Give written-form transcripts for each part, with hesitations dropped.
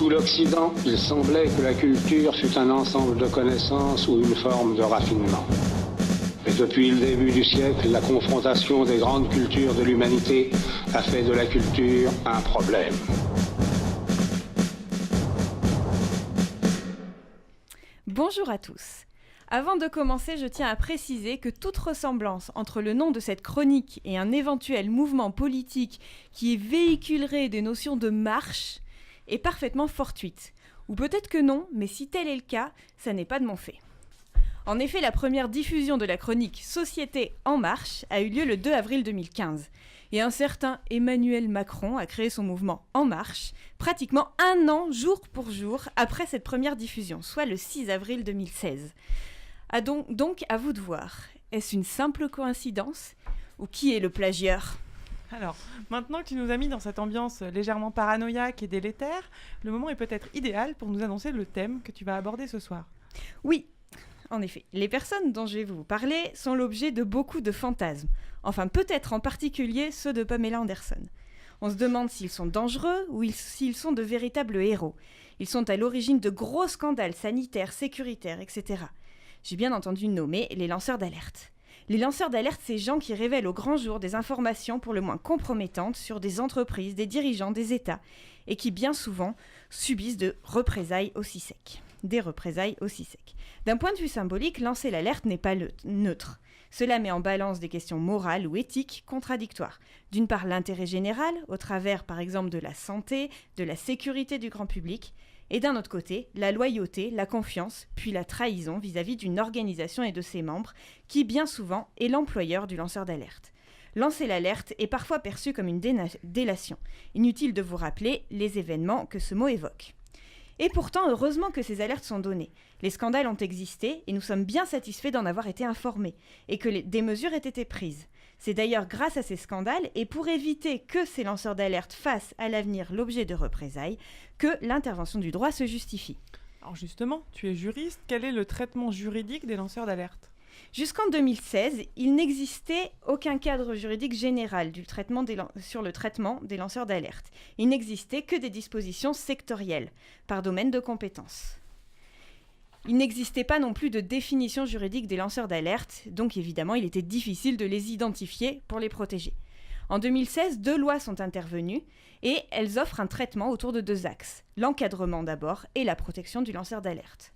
tout l'Occident, il semblait que la culture fût un ensemble de connaissances ou une forme de raffinement. Mais depuis le début du siècle, la confrontation des grandes cultures de l'humanité a fait de la culture un problème. Bonjour à tous. Avant de commencer, je tiens à préciser que toute ressemblance entre le nom de cette chronique et un éventuel mouvement politique qui véhiculerait des notions de marche est parfaitement fortuite. Ou peut-être que non, mais si tel est le cas, ça n'est pas de mon fait. En effet, la première diffusion de la chronique Société en marche a eu lieu le 2 avril 2015. Et un certain Emmanuel Macron a créé son mouvement En Marche pratiquement un an, jour pour jour, après cette première diffusion, soit le 6 avril 2016. Donc, à vous de voir. Est-ce une simple coïncidence ou qui est le plagieur ? Alors, maintenant que tu nous as mis dans cette ambiance légèrement paranoïaque et délétère, le moment est peut-être idéal pour nous annoncer le thème que tu vas aborder ce soir. Oui, en effet, les personnes dont je vais vous parler sont l'objet de beaucoup de fantasmes. Enfin, peut-être en particulier ceux de Pamela Anderson. On se demande s'ils sont dangereux ou s'ils sont de véritables héros. Ils sont à l'origine de gros scandales sanitaires, sécuritaires, etc. J'ai bien entendu nommer les lanceurs d'alerte. Les lanceurs d'alerte, ces gens qui révèlent au grand jour des informations pour le moins compromettantes sur des entreprises, des dirigeants, des États, et qui bien souvent subissent des représailles aussi secs. D'un point de vue symbolique, lancer l'alerte n'est pas neutre. Cela met en balance des questions morales ou éthiques contradictoires. D'une part, l'intérêt général, au travers par exemple de la santé, de la sécurité du grand public, et d'un autre côté, la loyauté, la confiance, puis la trahison vis-à-vis d'une organisation et de ses membres, qui bien souvent est l'employeur du lanceur d'alerte. Lancer l'alerte est parfois perçu comme une délation. Inutile de vous rappeler les événements que ce mot évoque. Et pourtant, heureusement que ces alertes sont données. Les scandales ont existé et nous sommes bien satisfaits d'en avoir été informés et que des mesures aient été prises. C'est d'ailleurs grâce à ces scandales et pour éviter que ces lanceurs d'alerte fassent à l'avenir l'objet de représailles que l'intervention du droit se justifie. Alors justement, tu es juriste, quel est le traitement juridique des lanceurs d'alerte ? Jusqu'en 2016, il n'existait aucun cadre juridique général sur le traitement des lanceurs d'alerte. Il n'existait que des dispositions sectorielles, par domaine de compétences. Il n'existait pas non plus de définition juridique des lanceurs d'alerte, donc évidemment il était difficile de les identifier pour les protéger. En 2016, 2 lois sont intervenues et elles offrent un traitement autour de 2 axes, l'encadrement d'abord et la protection du lanceur d'alerte.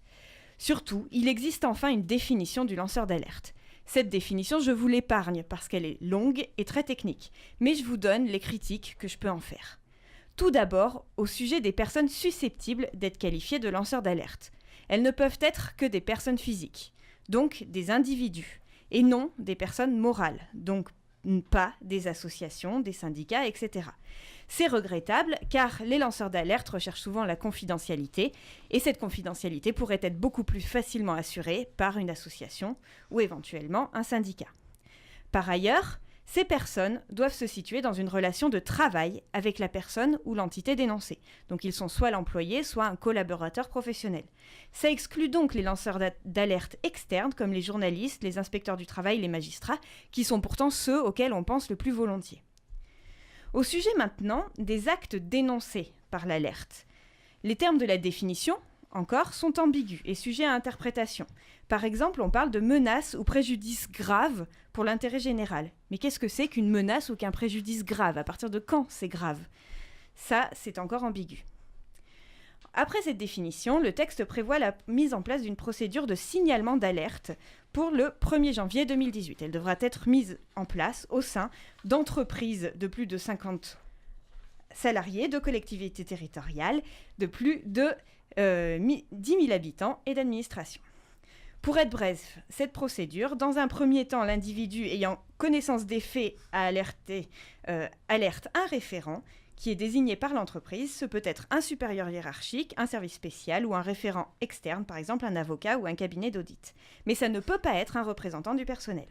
Surtout, il existe enfin une définition du lanceur d'alerte. Cette définition, je vous l'épargne parce qu'elle est longue et très technique, mais je vous donne les critiques que je peux en faire. Tout d'abord, au sujet des personnes susceptibles d'être qualifiées de lanceurs d'alerte. Elles ne peuvent être que des personnes physiques, donc des individus, et non des personnes morales, donc pas des associations, des syndicats, etc. C'est regrettable car les lanceurs d'alerte recherchent souvent la confidentialité et cette confidentialité pourrait être beaucoup plus facilement assurée par une association ou éventuellement un syndicat. Par ailleurs, ces personnes doivent se situer dans une relation de travail avec la personne ou l'entité dénoncée. Donc ils sont soit l'employé, soit un collaborateur professionnel. Ça exclut donc les lanceurs d'alerte externes comme les journalistes, les inspecteurs du travail, les magistrats, qui sont pourtant ceux auxquels on pense le plus volontiers. Au sujet maintenant des actes dénoncés par l'alerte. Les termes de la définition, encore, sont ambigus et sujets à interprétation. Par exemple, on parle de menace ou préjudice grave pour l'intérêt général. Mais qu'est-ce que c'est qu'une menace ou qu'un préjudice grave ? À partir de quand c'est grave ? Ça, c'est encore ambigu. Après cette définition, le texte prévoit la mise en place d'une procédure de signalement d'alerte pour le 1er janvier 2018. Elle devra être mise en place au sein d'entreprises de plus de 50 salariés, de collectivités territoriales, de plus de 10 000 habitants et d'administration. Pour être bref, cette procédure, dans un premier temps, l'individu ayant connaissance des faits alerte un référent qui est désigné par l'entreprise. Ce peut être un supérieur hiérarchique, un service spécial ou un référent externe, par exemple un avocat ou un cabinet d'audit. Mais ça ne peut pas être un représentant du personnel.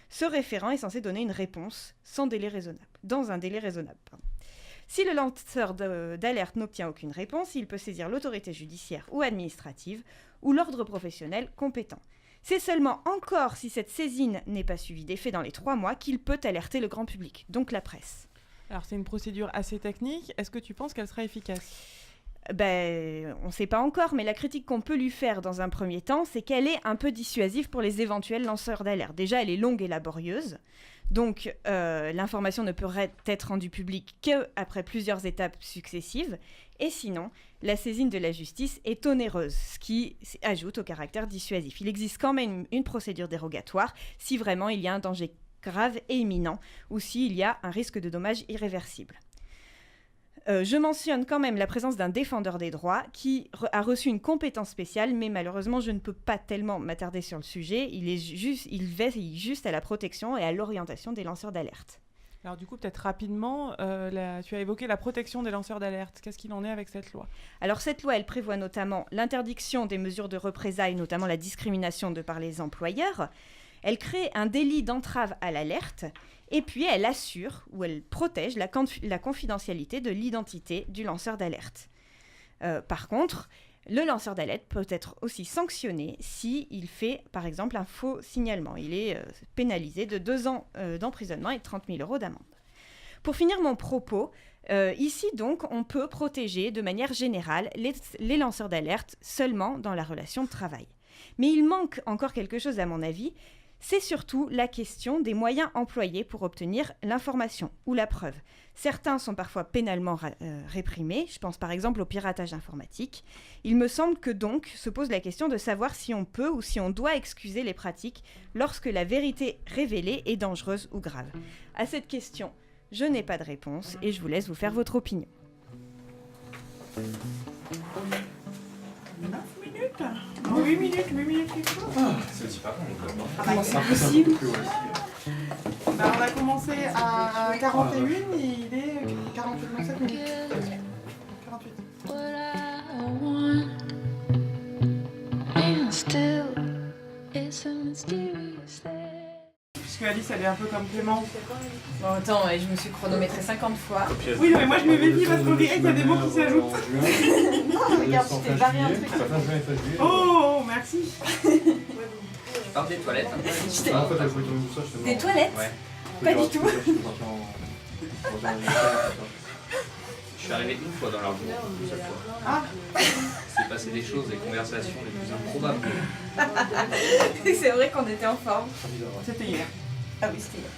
Ce référent est censé donner une réponse dans un délai raisonnable. Si le lanceur d'alerte n'obtient aucune réponse, il peut saisir l'autorité judiciaire ou administrative ou l'ordre professionnel compétent. C'est seulement encore si cette saisine n'est pas suivie d'effet dans les 3 mois qu'il peut alerter le grand public, donc la presse. Alors c'est une procédure assez technique, est-ce que tu penses qu'elle sera efficace ? On ne sait pas encore, mais la critique qu'on peut lui faire dans un premier temps, c'est qu'elle est un peu dissuasive pour les éventuels lanceurs d'alerte. Déjà, elle est longue et laborieuse, donc l'information ne pourrait être rendue publique qu'après plusieurs étapes successives. Et sinon, la saisine de la justice est onéreuse, ce qui ajoute au caractère dissuasif. Il existe quand même une procédure dérogatoire si vraiment il y a un danger grave et imminent ou s'il y a un risque de dommage irréversible. Je mentionne quand même la présence d'un défendeur des droits qui a reçu une compétence spéciale, mais malheureusement, je ne peux pas tellement m'attarder sur le sujet. Il veille juste à la protection et à l'orientation des lanceurs d'alerte. Alors du coup, peut-être rapidement, tu as évoqué la protection des lanceurs d'alerte. Qu'est-ce qu'il en est avec cette loi ? Alors cette loi, elle prévoit notamment l'interdiction des mesures de représailles, notamment la discrimination de par les employeurs. Elle crée un délit d'entrave à l'alerte et puis elle assure ou elle protège la confidentialité de l'identité du lanceur d'alerte. Par contre, le lanceur d'alerte peut être aussi sanctionné s'il fait, par exemple, un faux signalement. Il est pénalisé de 2 ans d'emprisonnement et 30 000 € d'amende. Pour finir mon propos, ici donc, on peut protéger de manière générale les lanceurs d'alerte seulement dans la relation de travail. Mais il manque encore quelque chose à mon avis, c'est surtout la question des moyens employés pour obtenir l'information ou la preuve. Certains sont parfois pénalement réprimés, je pense par exemple au piratage informatique. Il me semble que donc se pose la question de savoir si on peut ou si on doit excuser les pratiques lorsque la vérité révélée est dangereuse ou grave. À cette question, je n'ai pas de réponse et je vous laisse vous faire votre opinion. 9 minutes 8 minutes quelque chose. C'est aussi pas bon. Comment c'est possible? Bah, on a commencé à 41 et il est 47 minutes. 48. Puisque Alice, elle est un peu comme Clément. Bon, attends, je me suis chronométrée 50 fois. Oui, mais moi je me méfie parce qu'on dirait qu'il y a des mots qui s'ajoutent. Non, regarde, tu t'es barré un truc. Oh, merci. Tu parles des toilettes. Des toilettes? Ouais. Pas du tout. Je suis arrivé une fois dans leur bureau, une seule fois. Ah. Il s'est passé des choses, des conversations les plus improbables. C'est vrai qu'on était en forme. C'était hier. Ah oui, c'était hier.